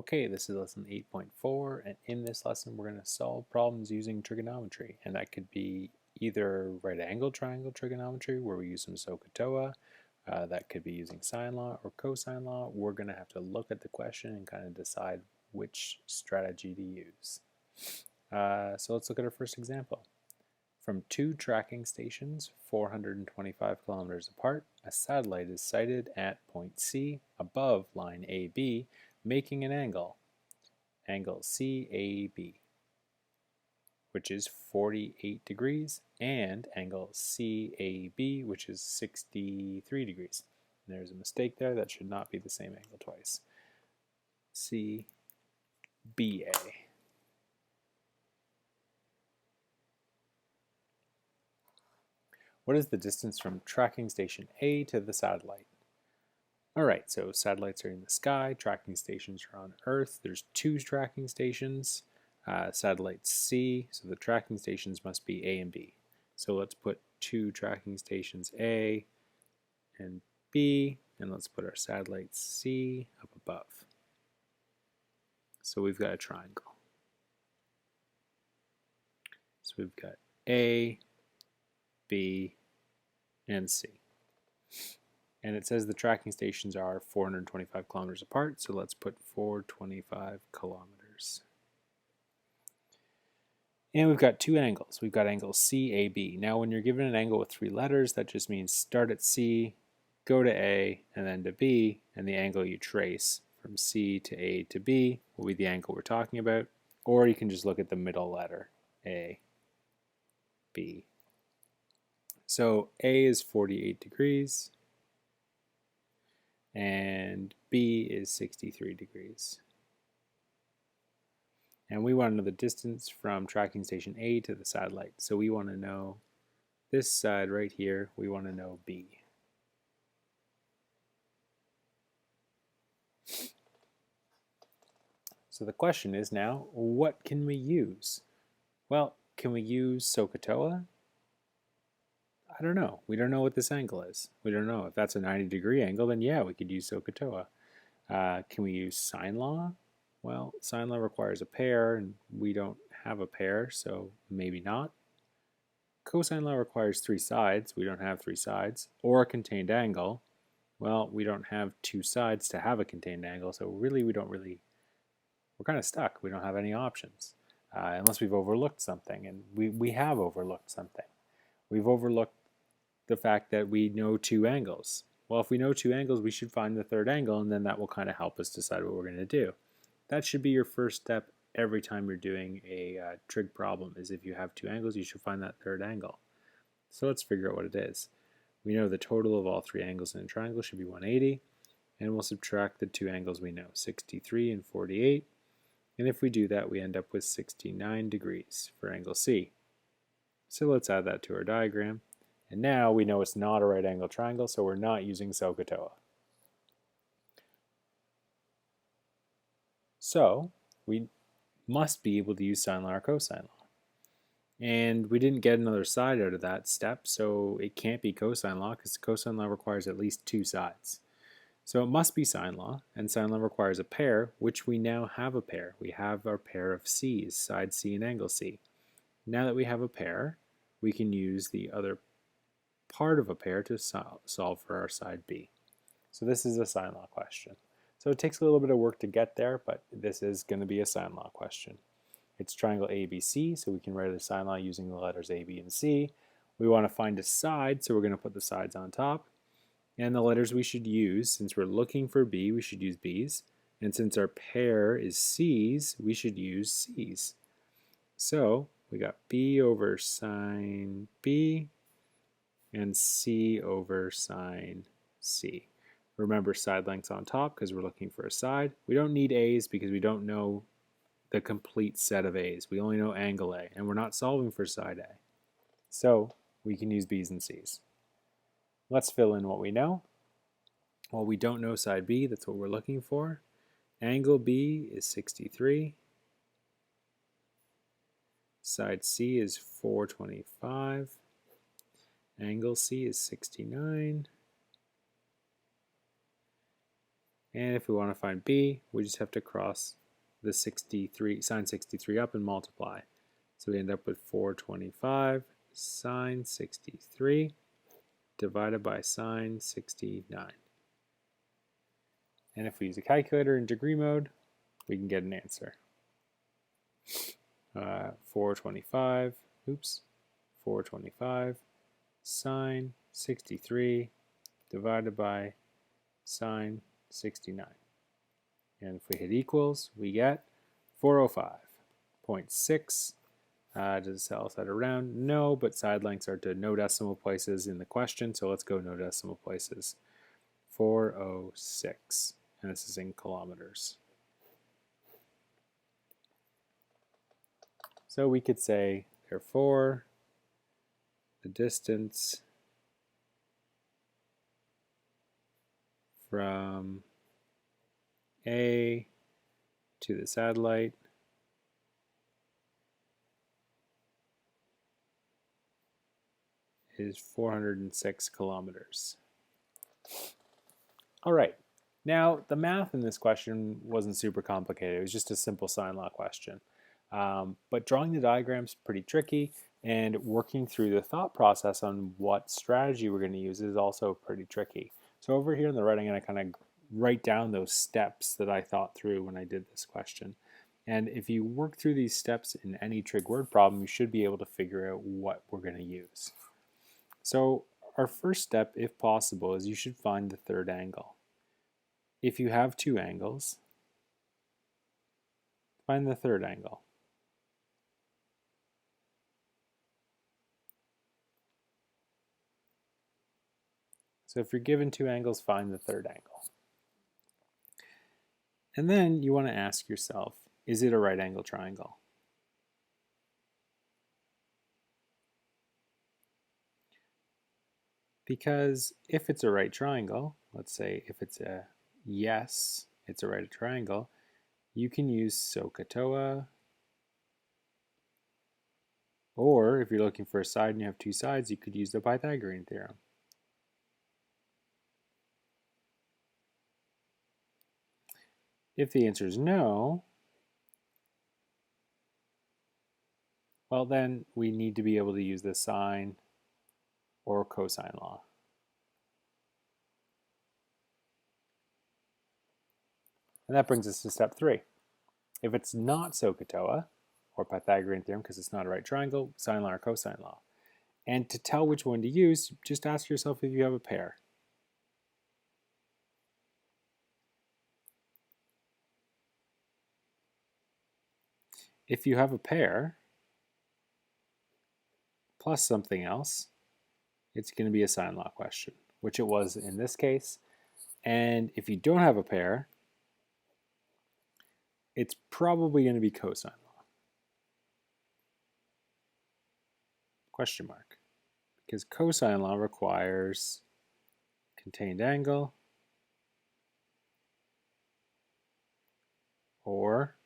Okay, this is lesson 8.4, and in this lesson we're going to solve problems using trigonometry, and that could be either right angle triangle trigonometry where we use some SOHCAHTOA, that could be using sine law or cosine law. We're going to have to look at the question and kind of decide which strategy to use. So let's look at our first example. From two tracking stations 425 kilometers apart, a satellite is sighted at point C above line AB, making an angle CAB, which is 48 degrees, and angle CAB, which is 63 degrees. And there's a mistake there. That should not be the same angle twice. CBA. What is the distance from tracking station A to the satellite? Alright, so satellites are in the sky, tracking stations are on Earth. There's two tracking stations, satellite C, so the tracking stations must be A and B. So let's put two tracking stations A and B, and let's put our satellite C up above. So we've got a triangle. So we've got A, B, and C. And it says the tracking stations are 425 kilometers apart, so let's put 425 kilometers. And we've got two angles. We've got angle CAB. Now when you're given an angle with three letters, that just means start at C, go to A, and then to B, and the angle you trace from C to A to B will be the angle we're talking about. Or you can just look at the middle letter, A, B. So A is 48 degrees, and B is 63 degrees. And we want to know the distance from tracking station A to the satellite. So we want to know this side right here, we want to know B. So the question is now, what can we use? Well, can we use SOHCAHTOA? I don't know. We don't know what this angle is. We don't know. If that's a 90-degree angle, then yeah, we could use SOHCAHTOA. Can we use sine law? Well, sine law requires a pair, and we don't have a pair, so maybe not. Cosine law requires three sides. We don't have three sides. Or a contained angle. Well, we don't have two sides to have a contained angle, so really we're kind of stuck. We don't have any options, unless we've overlooked something, and we have overlooked something. We've overlooked the fact that we know two angles. Well, if we know two angles, we should find the third angle, and then that will kind of help us decide what we're going to do. That should be your first step every time you're doing a trig problem, is if you have two angles, you should find that third angle. So let's figure out what it is. We know the total of all three angles in a triangle should be 180, and we'll subtract the two angles we know, 63 and 48. And if we do that, we end up with 69 degrees for angle C. So let's add that to our diagram. And now we know it's not a right angle triangle, so we're not using SOHCAHTOA. So we must be able to use sine law or cosine law. And we didn't get another side out of that step, so it can't be cosine law because cosine law requires at least two sides. So it must be sine law, and sine law requires a pair, which we now have a pair. We have our pair of C's, side C and angle C. Now that we have a pair, we can use the other part of a pair to solve for our side B. So this is a sine law question. So it takes a little bit of work to get there, but this is going to be a sine law question. It's triangle ABC, so we can write a sine law using the letters A, B, and C. We want to find a side, so we're going to put the sides on top. And the letters we should use, since we're looking for B, we should use B's. And since our pair is C's, we should use C's. So we got B over sine B and C over sine C. Remember side lengths on top because we're looking for a side. We don't need A's because we don't know the complete set of A's. We only know angle A, and we're not solving for side A. So we can use B's and C's. Let's fill in what we know. Well, we don't know side B, that's what we're looking for. Angle B is 63. Side C is 425. Angle C is 69. And if we want to find B, we just have to cross the 63, sine 63 up and multiply. So we end up with 425 sine 63 divided by sine 69. And if we use a calculator in degree mode, we can get an answer. 425 sine 63 divided by sine 69. And if we hit equals, we get 405.6. Does the cell side around? No, but side lengths are to no decimal places in the question, so let's go no decimal places. 406, and this is in kilometers. So we could say, therefore, the distance from A to the satellite is 406 kilometers. All right, now the math in this question wasn't super complicated. It was just a simple sine law question. But drawing the diagram is pretty tricky, and working through the thought process on what strategy we're going to use is also pretty tricky. So over here on the right, I'm going to kind of write down those steps that I thought through when I did this question. And if you work through these steps in any trig word problem, you should be able to figure out what we're going to use. So our first step, if possible, is you should find the third angle. If you have two angles, find the third angle. So if you're given two angles, find the third angle. And then you want to ask yourself, is it a right angle triangle? Because if it's a right triangle, let's say if it's a yes, it's a right triangle, you can use SOHCAHTOA, or if you're looking for a side and you have two sides, you could use the Pythagorean theorem. If the answer is no, well then we need to be able to use the sine or cosine law. And that brings us to step 3. If it's not SOHCAHTOA, or Pythagorean theorem because it's not a right triangle, sine law or cosine law. And to tell which one to use, just ask yourself if you have a pair. If you have a pair plus something else, it's going to be a sine law question, which it was in this case. And if you don't have a pair, it's probably going to be cosine law. Question mark. Because cosine law requires contained angle or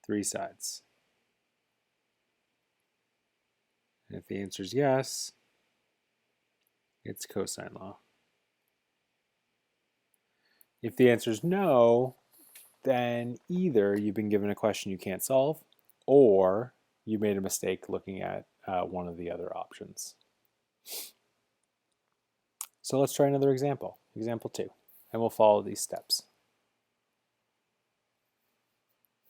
three sides. And if the answer is yes, it's cosine law. If the answer is no, then either you've been given a question you can't solve, or you made a mistake looking at one of the other options. So let's try another example, example 2, and we'll follow these steps.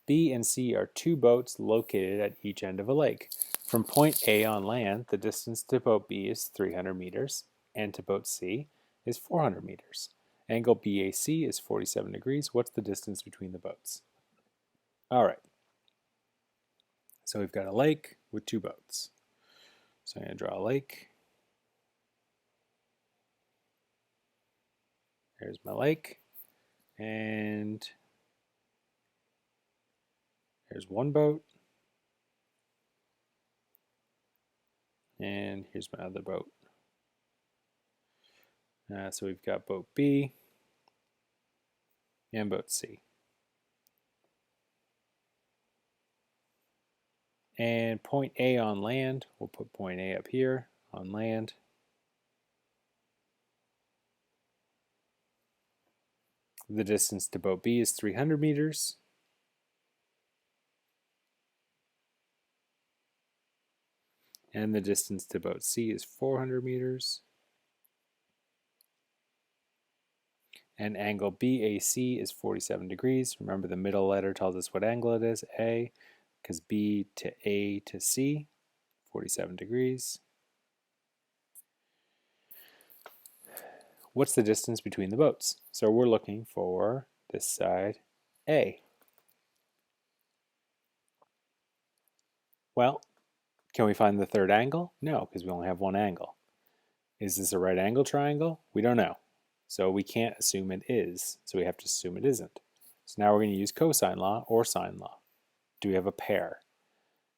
B and C are two boats located at each end of a lake. From point A on land, the distance to boat B is 300 meters, and to boat C is 400 meters. Angle BAC is 47 degrees. What's the distance between the boats? All right. So we've got a lake with two boats. So I'm going to draw a lake. There's my lake. And there's one boat. And here's my other boat. So we've got boat B and boat C. And point A on land, we'll put point A up here on land. The distance to boat B is 300 meters. And the distance to boat C is 400 meters. And angle BAC is 47 degrees. Remember, the middle letter tells us what angle it is, A, because B to A to C, 47 degrees. What's the distance between the boats? So we're looking for this side A. Well, can we find the third angle? No, because we only have one angle. Is this a right angle triangle? We don't know. So we can't assume it is. So we have to assume it isn't. So now we're going to use cosine law or sine law. Do we have a pair?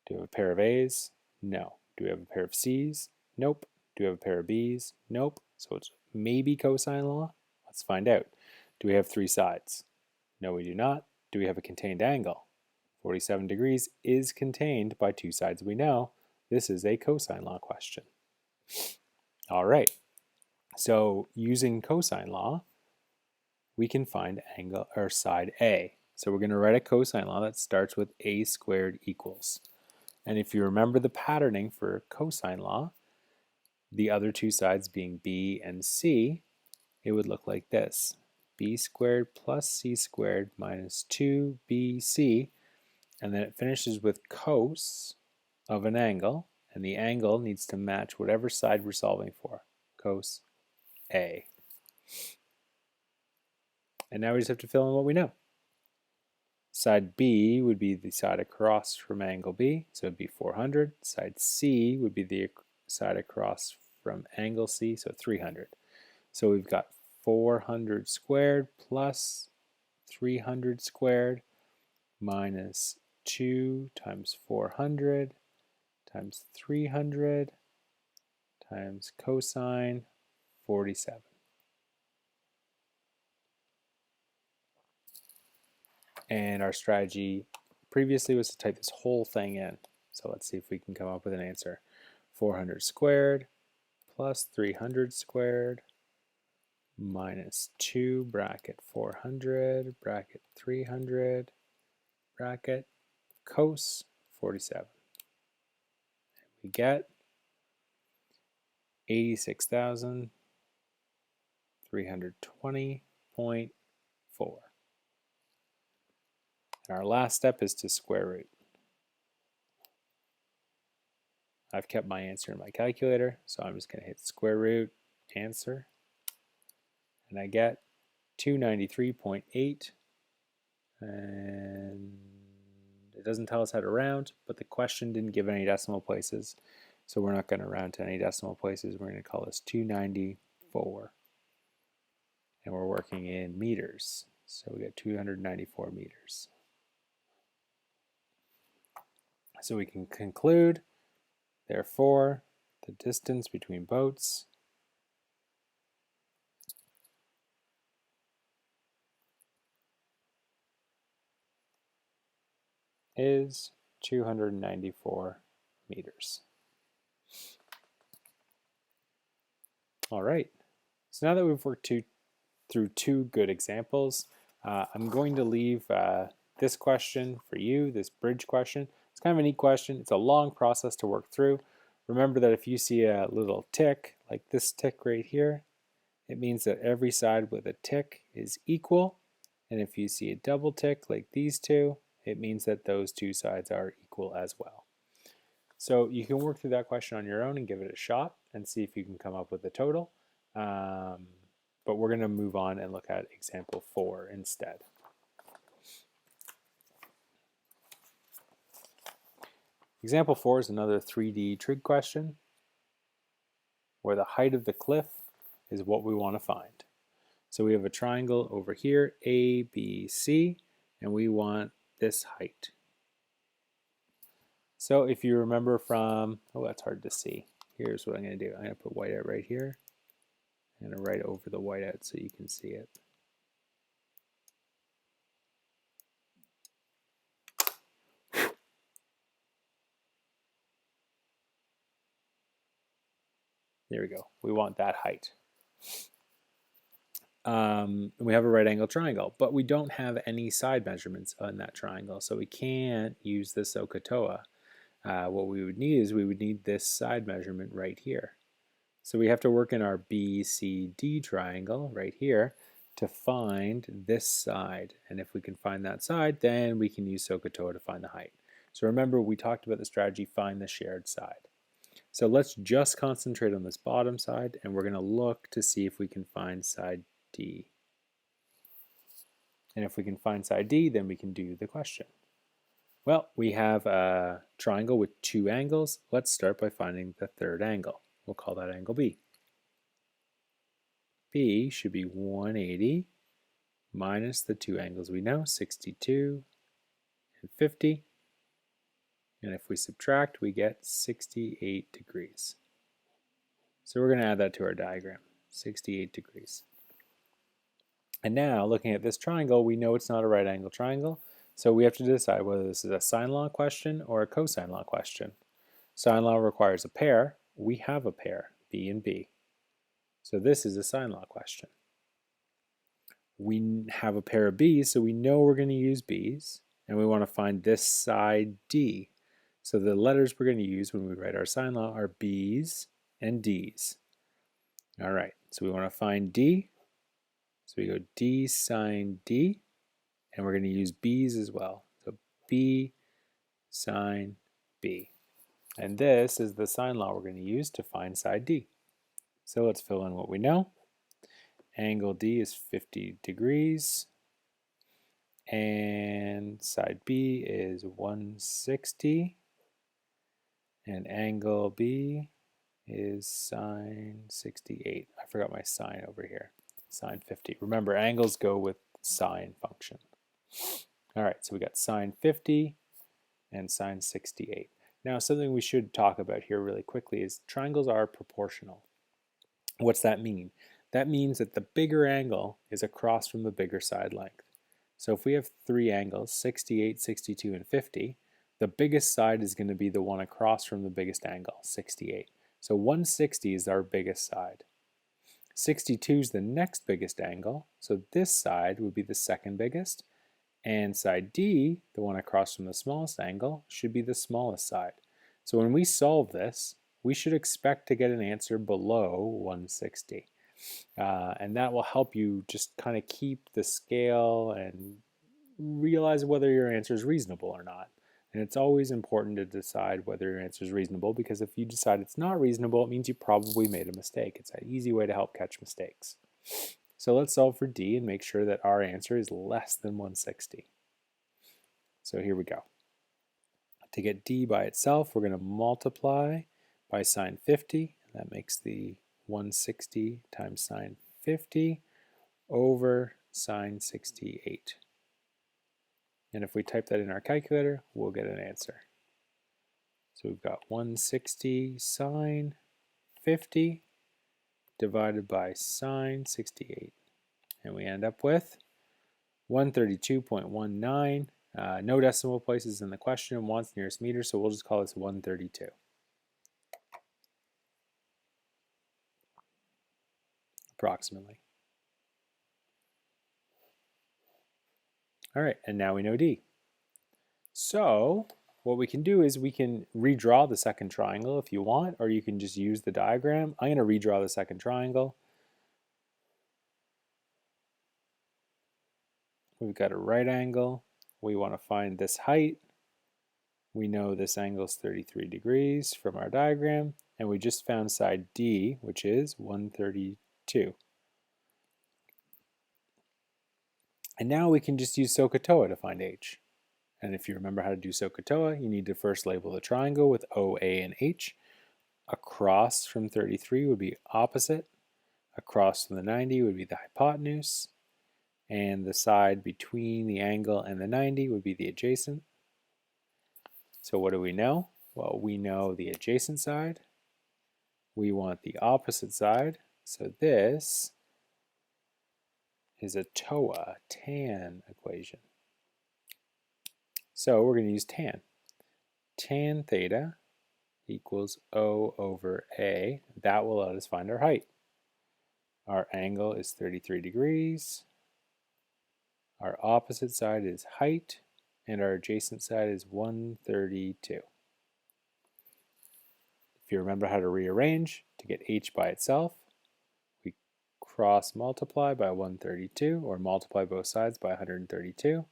Do we have a pair of A's? No. Do we have a pair of C's? Nope. Do we have a pair of B's? Nope. So it's maybe cosine law. Let's find out. Do we have three sides? No, we do not. Do we have a contained angle? 47 degrees is contained by two sides we know. This is a cosine law question. All right. So using cosine law, we can find angle or side A. So we're going to write a cosine law that starts with a squared equals. And if you remember the patterning for cosine law, the other two sides being B and C, it would look like this. B squared plus C squared minus 2BC, and then it finishes with cos of an angle, and the angle needs to match whatever side we're solving for, cos A. And now we just have to fill in what we know. Side B would be the side across from angle B, so it would be 400. Side C would be the side across from angle C, so 300. So we've got 400 squared plus 300 squared minus 2 times 400 times 300 times cosine 47. And our strategy previously was to type this whole thing in. So let's see if we can come up with an answer. 400 squared plus 300 squared minus 2 bracket 400 bracket 300 bracket cos 47. And we get 86,320.4. And our last step is to square root. I've kept my answer in my calculator, so I'm just going to hit square root, answer, and I get 293.8, and it doesn't tell us how to round, but the question didn't give any decimal places, so we're not going to round to any decimal places. We're going to call this 294, and we're working in meters, so we get 294 meters. So we can conclude, therefore, the distance between boats is 294 meters. All right, so now that we've worked through two good examples, I'm going to leave this question for you, this bridge question. It's kind of a neat question. It's a long process to work through. Remember that if you see a little tick, like this tick right here, it means that every side with a tick is equal. And if you see a double tick like these two, it means that those two sides are equal as well. So you can work through that question on your own and give it a shot and see if you can come up with a total. But we're going to move on and look at example 4 instead. Example 4 is another 3D trig question where the height of the cliff is what we want to find. So we have a triangle over here, A, B, C, and we want this height. So if you remember from, oh, that's hard to see. Here's what I'm going to do. I'm going to put whiteout right here. I'm going to write over the whiteout so you can see it. There we go. We want that height. We have a right angle triangle, but we don't have any side measurements on that triangle, so we can't use the SOHCAHTOA what we would need is we would need this side measurement right here. So we have to work in our BCD triangle right here to find this side. And if we can find that side, then we can use SOHCAHTOA to find the height. So remember, we talked about the strategy, find the shared side. So let's just concentrate on this bottom side, and we're going to look to see if we can find side D. And if we can find side D, then we can do the question. Well, we have a triangle with two angles. Let's start by finding the third angle. We'll call that angle B. B should be 180 minus the two angles we know, 62 and 50. And if we subtract, we get 68 degrees. So we're going to add that to our diagram, 68 degrees. And now, looking at this triangle, we know it's not a right angle triangle, so we have to decide whether this is a sine law question or a cosine law question. Sine law requires a pair. We have a pair, B and B. So this is a sine law question. We have a pair of B's, so we know we're going to use B's, and we want to find this side D. So the letters we're going to use when we write our sine law are B's and D's. All right, so we want to find D. So we go D sine D, and we're going to use B's as well. So B sine B. And this is the sine law we're going to use to find side D. So let's fill in what we know. Angle D is 50 degrees, and side B is 160, and angle B is sine 68. I forgot my sine over here, sine 50. Remember, angles go with sine function. All right, so we got sine 50 and sine 68. Now, something we should talk about here really quickly is triangles are proportional. What's that mean? That means that the bigger angle is across from the bigger side length. So if we have three angles, 68, 62, and 50, the biggest side is going to be the one across from the biggest angle, 68. So 160 is our biggest side. 62 is the next biggest angle, so this side would be the second biggest, and side D, the one across from the smallest angle, should be the smallest side. So when we solve this, we should expect to get an answer below 160. And that will help you just kind of keep the scale and realize whether your answer is reasonable or not. And it's always important to decide whether your answer is reasonable, because if you decide it's not reasonable, it means you probably made a mistake. It's an easy way to help catch mistakes. So let's solve for D and make sure that our answer is less than 160. So here we go. To get D by itself, we're going to multiply by sine 50. And that makes the 160 times sine 50 over sine 68. And if we type that in our calculator, we'll get an answer. So we've got 160 sine 50 divided by sine 68. And we end up with 132.19. No decimal places in the question, wants nearest meter, so we'll just call this 132. Approximately. All right, and now we know D. So what we can do is we can redraw the second triangle if you want, or you can just use the diagram. I'm going to redraw the second triangle. We've got a right angle. We want to find this height. We know this angle is 33 degrees from our diagram, and we just found side D, which is 132. And now we can just use SOHCAHTOA to find H. And if you remember how to do SOHCAHTOA, you need to first label the triangle with O, A, and H. Across from 33 would be opposite. Across from the 90 would be the hypotenuse. And the side between the angle and the 90 would be the adjacent. So what do we know? Well, we know the adjacent side. We want the opposite side. So this is a TOA, tan equation. So we're going to use tan. Tan theta equals O over A. That will let us find our height. Our angle is 33 degrees. Our opposite side is height, and our adjacent side is 132. If you remember how to rearrange to get h by itself, we cross multiply by 132, or multiply both sides by 132,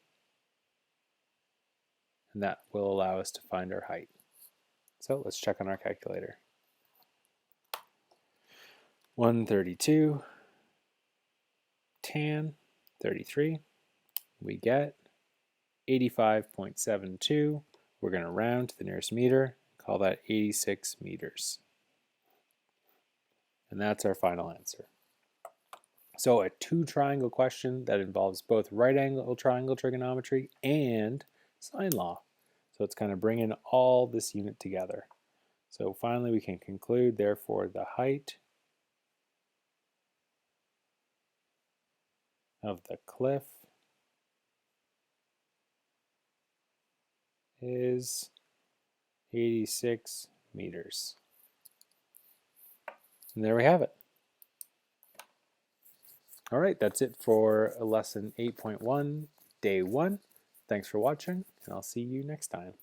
and that will allow us to find our height. So let's check on our calculator. 132 tan 33, we get 85.72. We're going to round to the nearest meter, call that 86 meters. And that's our final answer. So a two-triangle question that involves both right-angle triangle trigonometry and sine law. So it's kind of bringing all this unit together. So finally we can conclude, therefore, the height of the cliff is 86 meters. And there we have it. All right, that's it for lesson 8.1, day 1. Thanks for watching, and I'll see you next time.